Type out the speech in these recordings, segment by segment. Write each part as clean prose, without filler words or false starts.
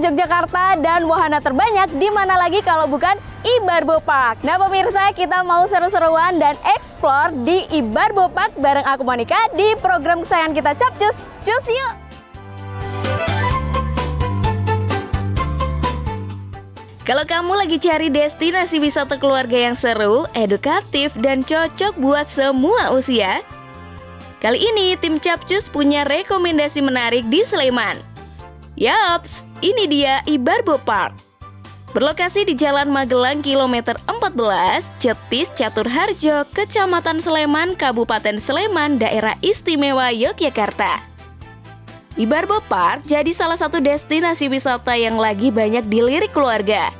Yogyakarta dan wahana terbanyak di mana lagi kalau bukan Ibarbo Park. Nah pemirsa, kita mau seru-seruan dan explore di Ibarbo Park bareng aku Monica di program kesayangan kita Capcus. Cus yuk! Kalau kamu lagi cari destinasi wisata keluarga yang seru, edukatif, dan cocok buat semua usia, kali ini tim Capcus punya rekomendasi menarik di Sleman. Yaps, ini dia Ibarbo Park. Berlokasi di Jalan Magelang kilometer 14, Cetis Caturharjo, Kecamatan Sleman, Kabupaten Sleman, Daerah Istimewa Yogyakarta. Ibarbo Park jadi salah satu destinasi wisata yang lagi banyak dilirik keluarga.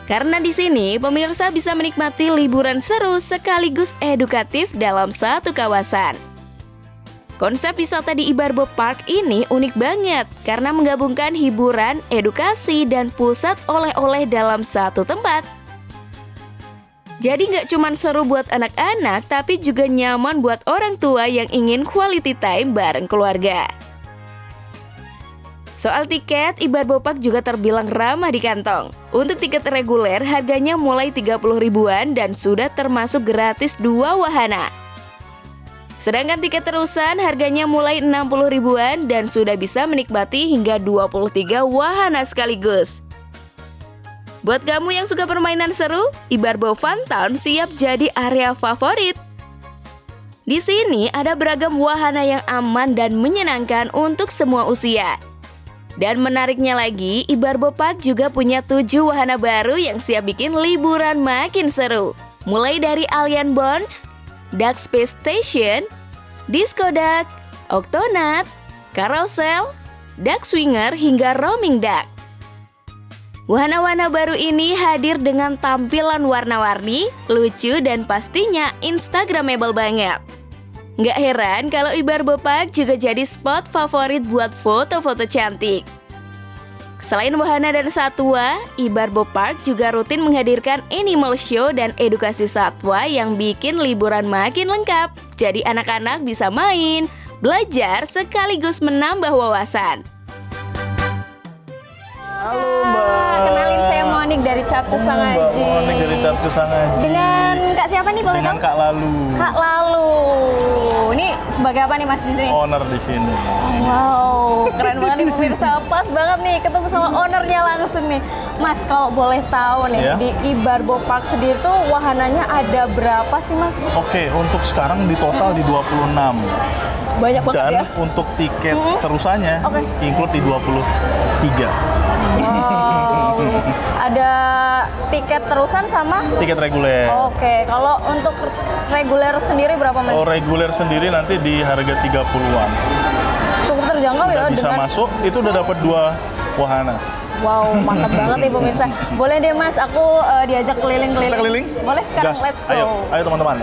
Karena di sini pemirsa bisa menikmati liburan seru sekaligus edukatif dalam satu kawasan. Konsep wisata di Ibarbo Park ini unik banget karena menggabungkan hiburan, edukasi, dan pusat oleh-oleh dalam satu tempat. Jadi nggak cuma seru buat anak-anak, tapi juga nyaman buat orang tua yang ingin quality time bareng keluarga. Soal tiket, Ibarbo Park juga terbilang ramah di kantong. Untuk tiket reguler harganya mulai 30 ribuan dan sudah termasuk gratis 2 wahana. Sedangkan tiket terusan harganya mulai 60 ribuan dan sudah bisa menikmati hingga 23 wahana sekaligus. Buat kamu yang suka permainan seru, Ibarbo Fun Town siap jadi area favorit. Di sini ada beragam wahana yang aman dan menyenangkan untuk semua usia. Dan menariknya lagi, Ibarbo Park juga punya 7 wahana baru yang siap bikin liburan makin seru. Mulai dari Alien Bonds, Duck Space Station, Disco Duck, Octonaut, Carousel, Duck Swinger, hingga Roaming Duck. Wahana-wahana baru ini hadir dengan tampilan warna-warni, lucu, dan pastinya Instagramable banget. Nggak heran kalau Ibarbo Park juga jadi spot favorit buat foto-foto cantik. Selain wahana dan satwa, Ibarbo Park juga rutin menghadirkan animal show dan edukasi satwa yang bikin liburan makin lengkap. Jadi anak-anak bisa main, belajar, sekaligus menambah wawasan. Halo Mbak. Kenalin, saya Monik dari Capcus Sangaji. Monik dari Capcus Sangaji. Dengan Kak siapa nih boleh Dengan tahu? Kak Lalu. Kak Lalu. Ini sebagai apa nih Mas di sini? Owner di sini. Wow, keren banget nih pemirsa. Pas banget nih ketemu sama ownernya langsung nih. Mas, kalau boleh tahu nih, di Ibarbo Park sendiri tuh wahananya ada berapa sih Mas? Oke, untuk sekarang di total di 26. Banyak banget Dan ya? untuk tiket terusannya include di 23. Wow. Ada tiket terusan sama? Tiket reguler. Oke, kalau untuk reguler sendiri berapa Mas? Oh, reguler sendiri nanti di harga 30-an. Cukup terjangkau ya Bisa dengan... masuk, itu udah dapat 2 wahana. Wow, mantap banget nih pemirsa. Boleh deh Mas, aku diajak keliling-keliling. Kita keliling? Boleh sekarang, Gas. let's go. Ayo teman-teman.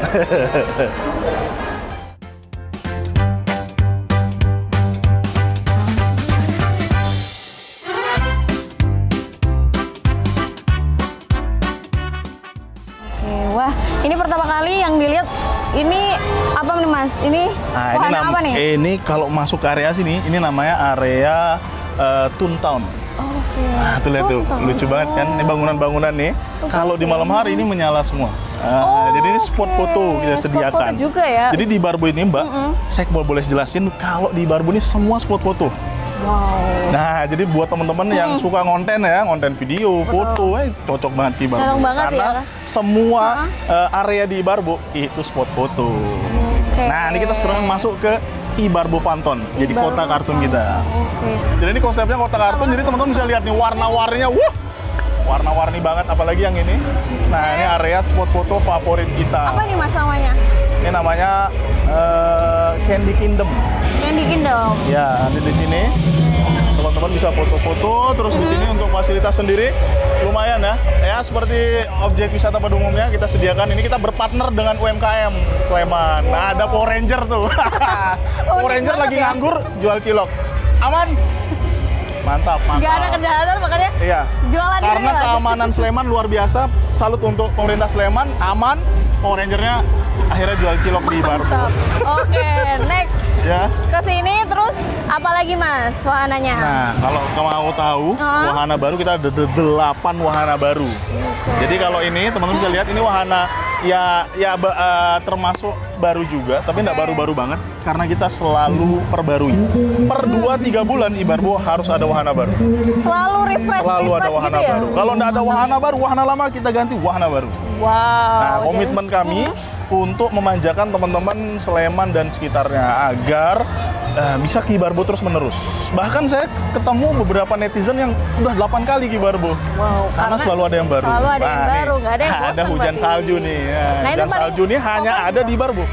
Wah, ini pertama kali yang dilihat ini apa nih Mas? Ini wahana apa nih? Ini kalau masuk ke area sini, ini namanya area Toontown. Oke. Nah, tuh lihat tuh, lucu banget kan? Ini bangunan-bangunan nih. Kalau di malam hari ini menyala semua. Jadi ini spot foto kita sediakan. Spot foto juga ya. Jadi di Ibarbo ini Mbak, saya boleh jelasin kalau di Ibarbo ini semua spot foto. Wow. Nah, jadi buat teman-teman yang suka ngonten ya, ngonten video, foto, cocok banget di Ibarbo. Cocok banget karena ya. semua area di Ibarbo itu spot foto. Nah, ini kita sekarang masuk ke Ibarbo Fun Town, jadi kota kartun kita. Jadi ini konsepnya kota kartun, jadi teman-teman bisa lihat nih warna-warninya, warna-warni banget, apalagi yang ini. Nah, ini area spot foto favorit kita. Apa nih Mas namanya? Ini namanya Candy Kingdom. Candy Kingdom. Ya, nanti di sini teman-teman bisa foto-foto, terus di sini untuk fasilitas sendiri lumayan ya. Ya, seperti objek wisata pada umumnya kita sediakan. Ini kita berpartner dengan UMKM Sleman. Nah, ada Power Ranger tuh. Power Ranger lagi nganggur jual cilok. Aman? Mantap, mantap. Gak ada kejahatan makanya jualan ini. Karena keamanan Sleman luar biasa. Salut untuk pemerintah Sleman, aman. Power Ranger-nya akhirnya jual cilok di Barbo. Mantap. Oke, next. Ya. Ke sini terus apa lagi Mas wahananya? Nah, kalau kamu mau tahu wahana baru, kita ada 8 wahana baru. Jadi kalau ini teman-teman bisa lihat, ini wahana termasuk baru juga, tapi nggak baru-baru banget karena kita selalu perbarui. Per 2-3 bulan Ibarbo harus ada wahana baru. Selalu refresh. Selalu ada wahana gitu ya? baru. Kalau nggak ada wahana baru, wahana lama kita ganti wahana baru. Wow. Nah, komitmen kami untuk memanjakan teman-teman Sleman dan sekitarnya agar bisa ke Ibarbo terus menerus. Bahkan saya ketemu beberapa netizen yang udah 8 kali ke Ibarbo. Wow, Karena selalu ada yang baru. Selalu ada yang baru, nggak ada yang bosan ada hujan berarti. salju nih. Ya, Nah, itu hujan paling salju nih hanya favorit ada ya? di Ibarbo.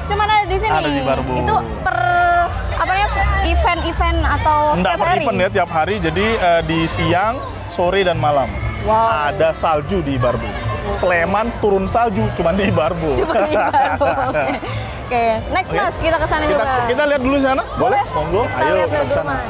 Cuman ada di sini. Ada di Barbo. Itu per apa namanya event-event atau Enggak setiap per hari? event ya, tiap hari. Jadi di siang, sore, dan malam. Wow. Ada salju di Ibarbo. Sleman turun salju cuma di Ibarbo. Cuma di Barbo. Oke. Next Oke. Mas, kita ke sana juga. Kita lihat dulu sana. Boleh? Monggo. Kita Ayo lihat kita ke dulu, sana. Mas.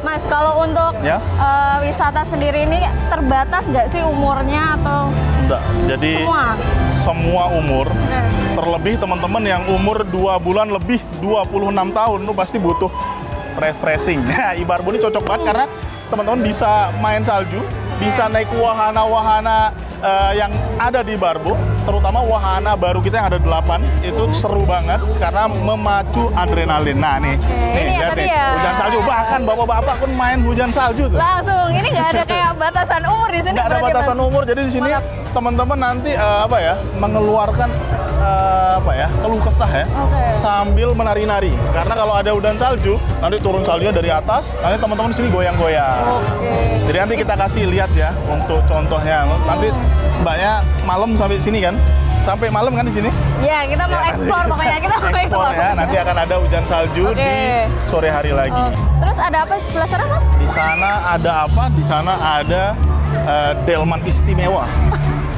Mas, kalau untuk Ya. wisata sendiri ini terbatas nggak sih umurnya atau Enggak. Jadi semua umur, terlebih teman-teman yang umur 2 bulan lebih 26 tahun itu pasti butuh refreshing. Nah, Ibarbo ini cocok banget karena teman-teman bisa main salju, bisa naik wahana-wahana yang ada di Barbo, terutama wahana baru kita yang ada 8, itu seru banget karena memacu adrenalin. Nah nih, ini ya lihat tadi nih, ya. hujan salju, bahkan bapak-bapak pun main hujan salju tuh. langsung ini nggak ada kayak batasan umur di sini Nggak ada berarti, Mas? batasan umur, jadi di sini Mantap. teman-teman nanti mengeluarkan keluh kesah ya, Oke. sambil menari-nari. Karena kalau ada hujan salju, nanti turun saljunya dari atas, nanti teman-teman di sini goyang-goyang. Oke. Jadi nanti kita kasih lihat ya untuk contohnya. Nanti mbaknya malam sampai sini kan? Sampai malam kan di sini? Ya, kita mau Ya, explore pokoknya. Kita mau explore ya. Nanti akan ada hujan salju Oke. di sore hari lagi. Oh, terus ada apa di sebelah sana, Mas? Di sana ada apa? Di sana ada delman istimewa.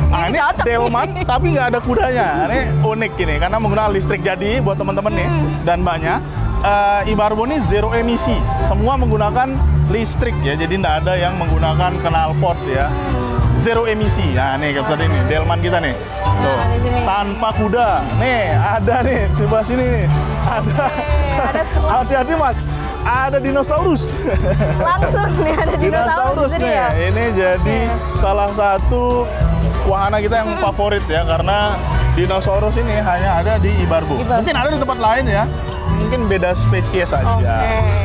Nah, ini cocok delman nih. tapi nggak ada kudanya. Ini unik ini karena menggunakan listrik. Jadi buat teman-teman nih dan banyak Ibarbo ini zero emisi. Semua menggunakan listrik ya. Jadi nggak ada yang menggunakan knalpot ya. Zero emisi. Nah, nih seperti ini delman kita nih. Tuh, di sini. tanpa kuda. Nih, ada nih sebelah sini nih. Ada. ada semua. Hati-hati, Mas. Ada dinosaurus. Langsung nih ada dinosaurus di sini nih. ya. Ini jadi salah satu wahana kita yang favorit ya, karena dinosaurus ini hanya ada di Ibarbo. Ibarbo. Mungkin ada di tempat lain ya. Mungkin beda spesies saja. Oke.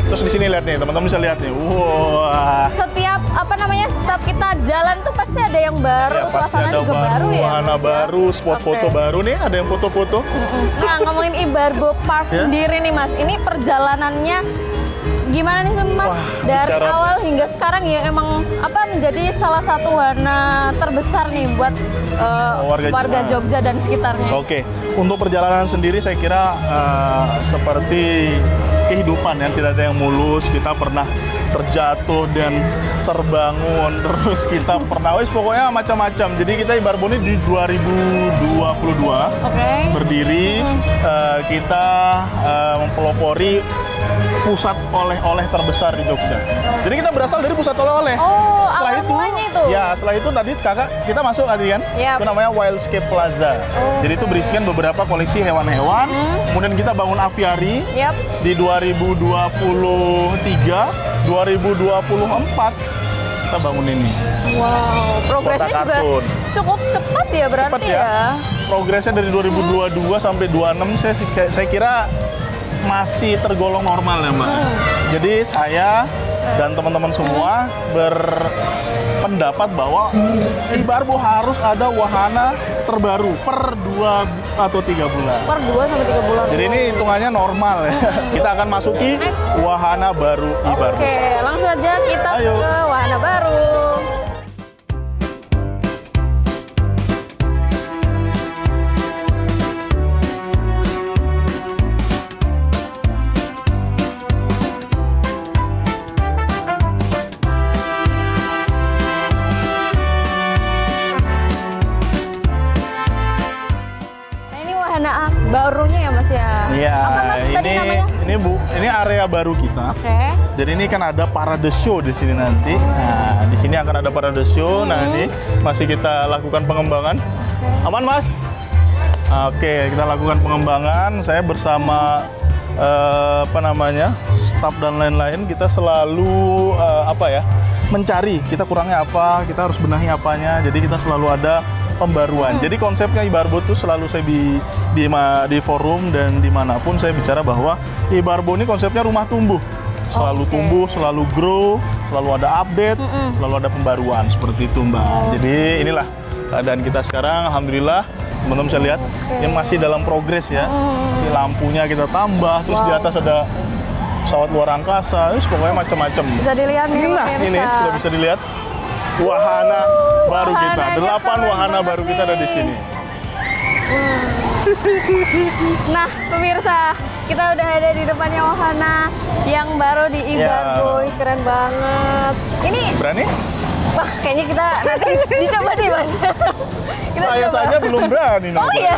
Terus di sini lihat nih, teman-teman bisa lihat nih. Wah. Setiap setiap kita jalan tuh pasti ada yang baru, Ya, pasti suasana ada juga baru ya. wahana Mas, ya? baru, spot foto Oke. baru nih, ada yang foto-foto. Nah, ngomongin Ibarbo Park Ya. sendiri nih, Mas. Ini perjalanannya gimana nih, Mas? Wah, Dari bicara- awal hingga sekarang ya emang menjadi salah satu wahana terbesar nih buat warga Jogja dan sekitarnya. Oke, untuk perjalanan sendiri saya kira seperti kehidupan yang tidak ada yang mulus. Kita pernah terjatuh dan terbangun, terus kita pernah, pokoknya macam-macam. Jadi kita Ibarbo ini di 2022 Oke. berdiri, kita mempelopori pusat oleh-oleh terbesar di Jogja. Jadi kita berasal dari pusat oleh-oleh. Oh, setelah awal mulanya itu? ya setelah itu tadi kakak kita masuk tadi kan, Yap. itu namanya Wildscape Plaza. Oh, Jadi itu berisikan beberapa koleksi hewan-hewan. Kemudian kita bangun aviari Yap. di 2023, 2024 kita bangun ini. Wow, progresnya Kota juga kartun. cukup cepat ya berarti Cepat ya. Progresnya dari 2022 sampai 26 saya kira masih tergolong normal ya Mbak. Jadi saya dan teman-teman semua berpendapat bahwa Ibarbo harus ada wahana terbaru per 2 atau 3 bulan. Per 2 sampai 3 bulan. Jadi ini hitungannya normal ya. Kita akan masuki Next. wahana baru Ibarbo. Oke, langsung aja kita Ayo. ke wahana baru. Nah, ini wahana barunya ya Mas ya? Iya, Apa Mas tadi namanya? ini area baru kita. Oke. Jadi ini kan ada parade show di sini nanti. Nah, di sini akan ada parade show. Nah, ini masih kita lakukan pengembangan. Aman, Mas? Oke, kita lakukan pengembangan. Saya bersama staf dan lain-lain. Kita selalu mencari. Kita kurangnya apa? Kita harus benahi apanya. Jadi kita selalu ada pembaruan. Jadi konsepnya Ibarbo tuh selalu saya di forum dan dimanapun saya bicara bahwa Ibarbo ini konsepnya rumah tumbuh. Selalu tumbuh, selalu grow, selalu ada update, selalu ada pembaruan seperti itu Mbak. Jadi inilah keadaan kita sekarang. Alhamdulillah teman-teman bisa lihat ini masih dalam progres ya. Di lampunya kita tambah, terus di atas ada pesawat luar angkasa, pokoknya macam-macam. Bisa dilihat nih Nah, pemirsa. ini sudah bisa dilihat wahana baru kita. Wahananya 8 wahana keren baru banget kita ada di nih. sini. Nah, pemirsa, kita udah ada di depannya wahana yang baru di Ibarbo. Ya. Keren banget. Ini, Berani? wah kayaknya kita nanti dicoba deh Mas. Kita Saya coba. saja belum berani iya. nyobain.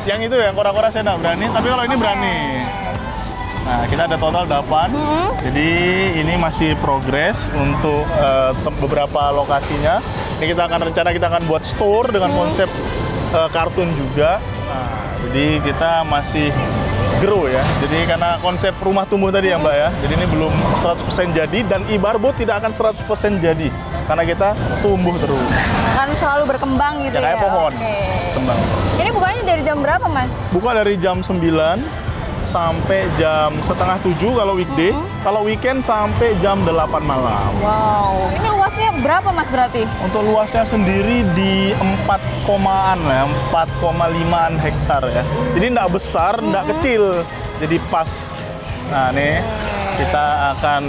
Yang itu yang kora-kora saya nggak berani, tapi kalau ini berani. Nah, kita ada total 8. Jadi ini masih progres untuk beberapa lokasinya. Ini kita akan buat store dengan konsep kartun juga. Nah, jadi kita masih grow ya. Jadi karena konsep rumah tumbuh tadi ya Mbak ya. Jadi ini belum 100% jadi dan Ibarbo tidak akan 100% jadi karena kita tumbuh terus. Kan selalu berkembang gitu Ya, kayak pohon. Oke. Kembang. Ini bukannya dari jam berapa Mas? Buka dari jam 9 sampai jam setengah 7 kalau weekday. Kalau weekend sampai jam 8 malam. Wow. Ini luasnya berapa Mas berarti? Untuk luasnya sendiri di 4,5-an hektar ya. Jadi tidak besar, tidak kecil. Jadi pas. Nah nih kita akan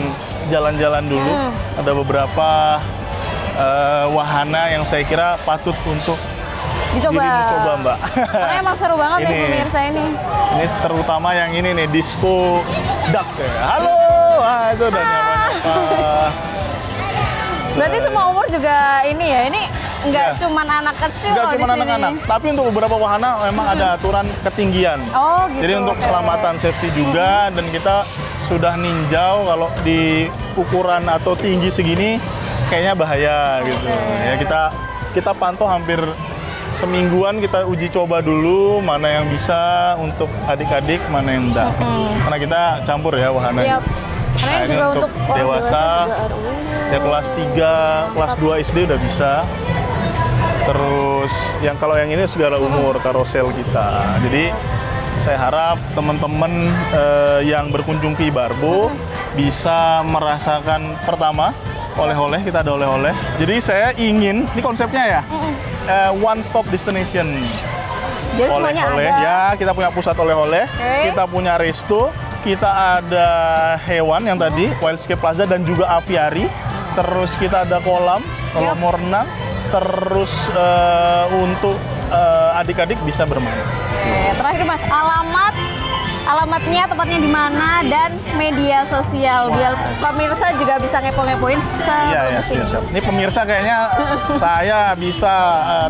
jalan-jalan dulu. Ada beberapa wahana yang saya kira patut untuk Dicoba. dicoba Mbak. Karena emang seru banget nih Ini. pemirsa ini. Ini terutama yang ini nih, disco duck ya. Halo, itu udah nyapa-nyapa. Berarti semua umur juga ini ya. Ini nggak Ya. cuman anak kecil Enggak loh cuma di sini. anak-anak, tapi untuk beberapa wahana memang ada aturan ketinggian. Oh gitu. Jadi untuk oke. keselamatan safety juga dan kita sudah ninjau kalau di ukuran atau tinggi segini kayaknya bahaya gitu. Ya kita pantau hampir semingguan kita uji coba dulu mana yang bisa untuk adik-adik, mana yang enggak. Karena kita campur ya wahana. Yap. Karena Nah, ini juga untuk orang dewasa, juga ada. Ya kelas 3, kelas 2 SD udah bisa. Terus yang kalau yang ini segala umur karosel kita. Jadi saya harap teman-teman yang berkunjung ke Ibarbo bisa merasakan pertama oleh-oleh, kita ada oleh-oleh. Jadi saya ingin, ini konsepnya ya, one stop destination. Jadi semuanya Oleh-oleh, ada. ya kita punya pusat oleh-oleh, Oke. kita punya resto, kita ada hewan yang tadi, Wildscape Plaza dan juga aviary. Terus kita ada kolam, kalau Yap. mau renang. Terus untuk adik-adik bisa bermain. Oke, terakhir Mas, alamatnya, tempatnya di mana dan media sosial biar pemirsa juga bisa ngepo-ngepoin sebelum Iya, ya, kesini. siap. Ini pemirsa kayaknya saya bisa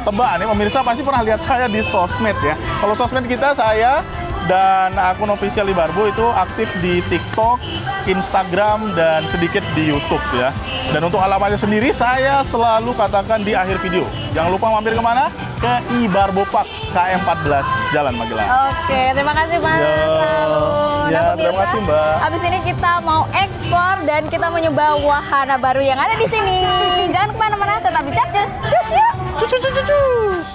tebak nih, pemirsa pasti pernah lihat saya di sosmed ya. Kalau sosmed kita, saya dan akun official Ibarbo itu aktif di TikTok, Instagram, dan sedikit di YouTube ya. Dan untuk alamatnya sendiri, saya selalu katakan di akhir video. Jangan lupa mampir kemana? Ke Ibarbo Park, KM 14, Jalan Magelang. Oke, terima kasih Mas. Ya. Lalu, Ya, terima kasih, Mbak. Abis ini kita mau explore dan kita mau nyoba wahana baru yang ada di sini. Jangan kemana-mana, tetap di Capcus. Cus yuk. Cus, cus, cus, cus.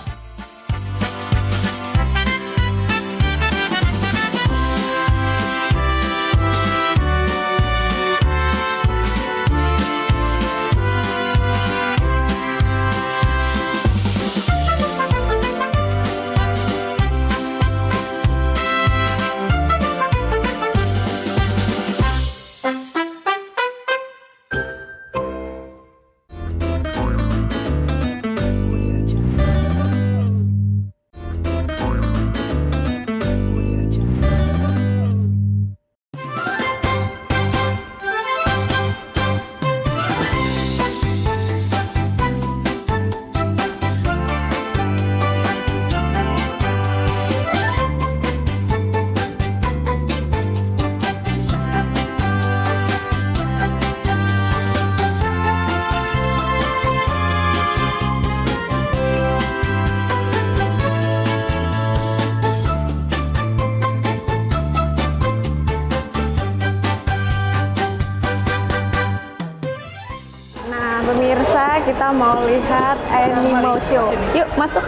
kita mau lihat animal show. Yuk masuk.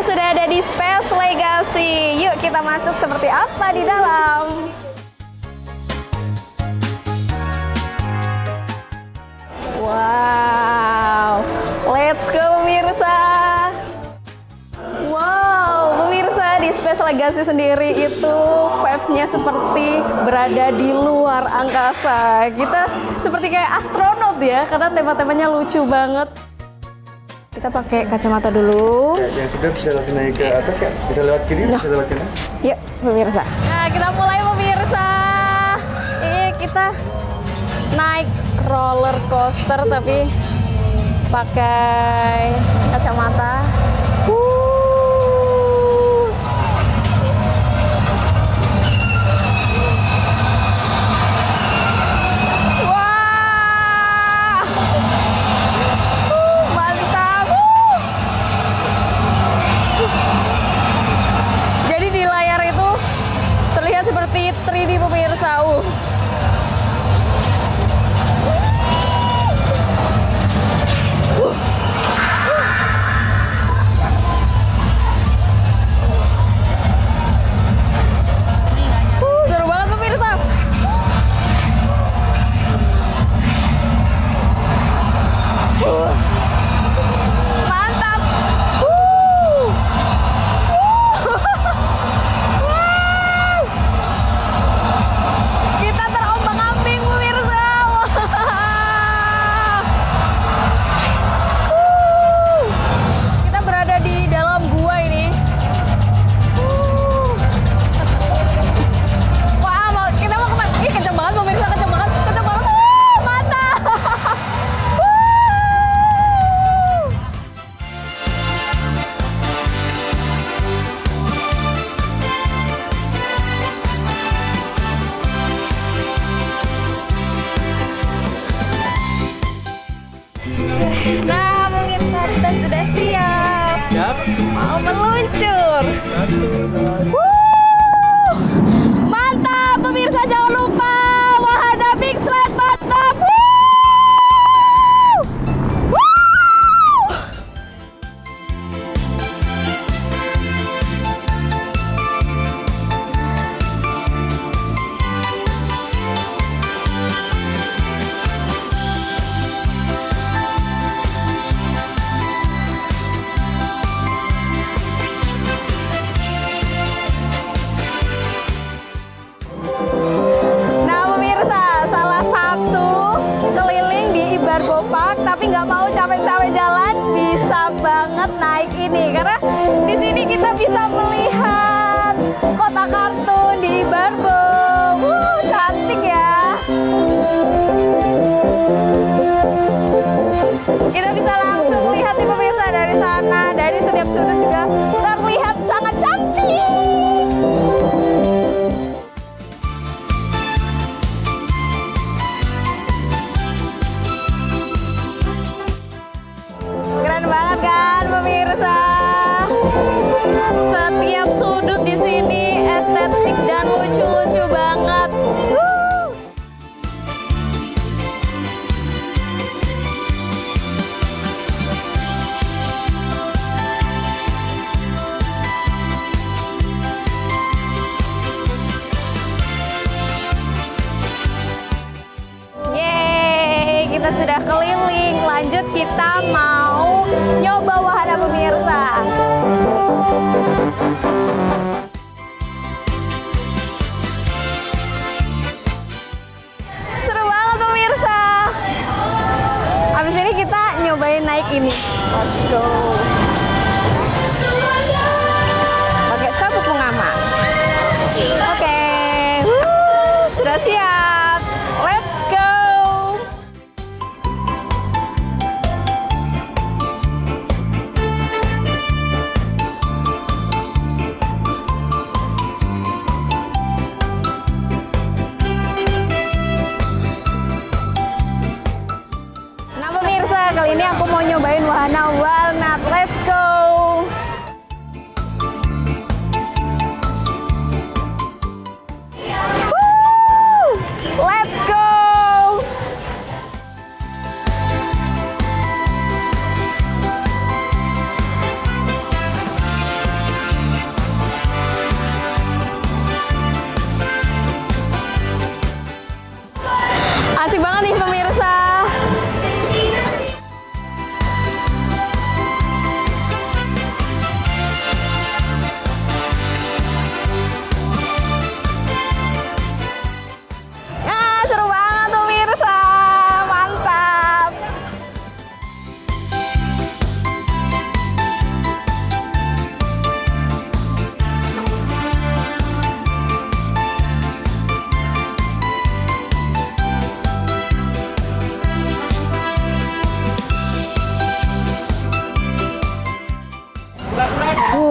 Sudah ada di Space Legacy. Yuk kita masuk seperti apa di dalam. Wow, let's go pemirsa. Wow, pemirsa, di Space Legacy sendiri itu vibes-nya seperti berada di luar angkasa. Kita seperti kayak astronot ya, karena tema-temanya lucu banget. Kita pakai kacamata dulu. Yang sudah bisa langsung naik ke atas ya? Bisa lewat kiri, bisa lewat kanan. Yuk pemirsa. Nah kita mulai pemirsa. Ini kita naik roller coaster tapi pakai kacamata. Seperti 3D pemirsa. Seru banget pemirsa. Mantap. Kita terombang-ambing pemirsa. Kita berada di dalam gua ini. Wah, kita mau kemana? Ih, kenceng banget pemirsa, kenceng banget, kenceng banget. Mantap. Nah, pemirsa, kita sudah siap. Mau meluncur. Mantap, pemirsa, jangan lupa wahana Big Slide mantap. Nah pemirsa, salah satu keliling di Ibarbo Park tapi nggak mau capek-capek jalan, bisa banget naik ini karena di sini kita bisa melihat kota kartun di Ibarbo. Cantik ya. Kita bisa langsung lihat nih pemirsa dari sana, dari setiap sudut juga terlihat sangat cantik. Keren banget kan pemirsa? Setiap sudut di sini estetik dan lucu-lucu banget. Yeay, kita sudah keliling. Lanjut kita mau nyoba wahana pemirsa.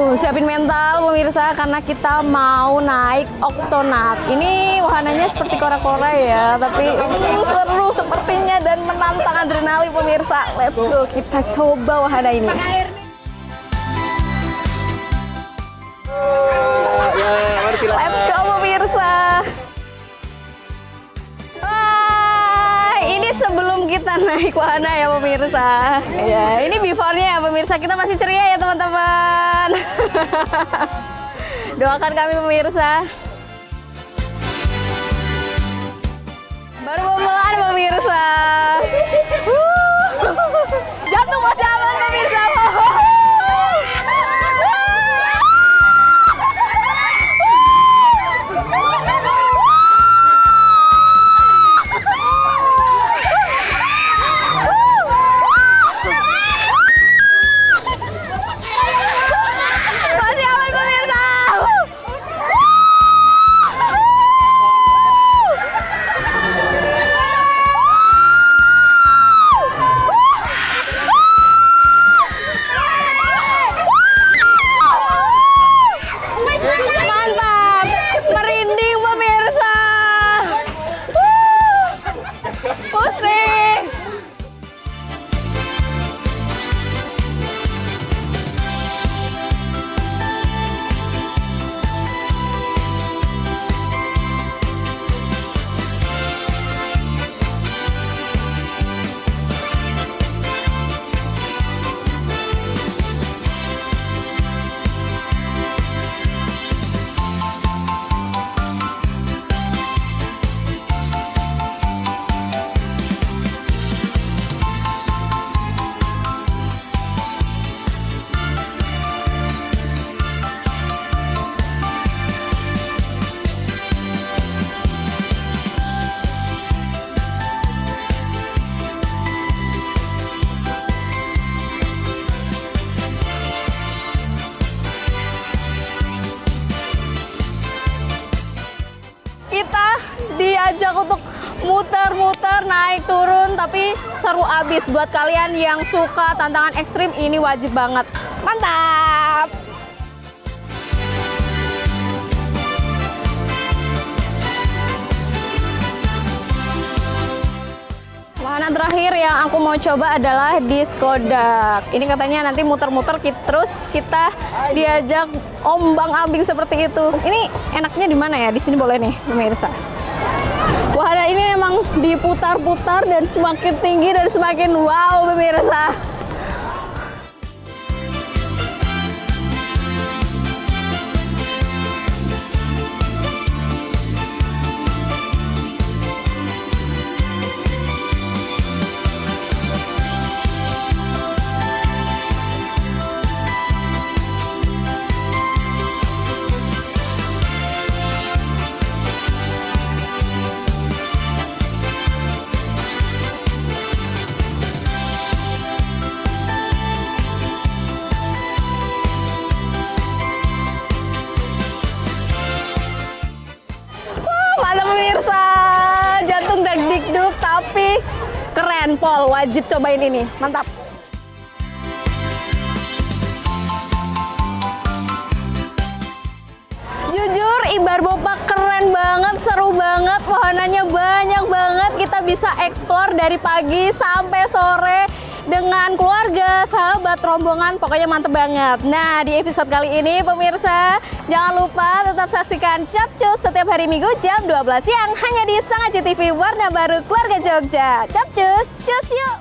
Siapin mental pemirsa karena kita mau naik Octonaut. Ini wahananya seperti kora-kora ya, tapi seru sepertinya dan menantang adrenalin pemirsa. Let's go, kita coba wahana ini. Let's go pemirsa. Wah, ini sebelum kita naik wahana ya pemirsa. Ya, ini before-nya ya pemirsa. Kita masih ceria ya teman-teman. Doakan kami pemirsa. Baru pembukaan pemirsa. Jantung masih aman pemirsa. Diajak untuk muter-muter, naik turun, tapi seru abis. Buat kalian yang suka tantangan ekstrim, ini wajib banget. Mantap! Wahana terakhir yang aku mau coba adalah disco duck. Ini katanya nanti muter-muter terus kita diajak ombang-ambing seperti itu. Ini enaknya di mana ya? Di sini boleh nih, pemirsa. Wahana ini memang diputar-putar dan semakin tinggi dan semakin wow, pemirsa. Mantap pemirsa, jantung dag-dig-dug tapi keren Pol, wajib cobain ini, mantap. Jujur Ibar Bopak keren banget, seru banget, wahananya banyak banget, kita bisa explore dari pagi sampai sore dengan keluarga, sahabat, rombongan, pokoknya mantep banget. Nah, di episode kali ini pemirsa, jangan lupa tetap saksikan Capcus setiap hari Minggu jam 12 siang hanya di Sang Aji TV, warna baru keluarga Jogja. Capcus, cus yuk!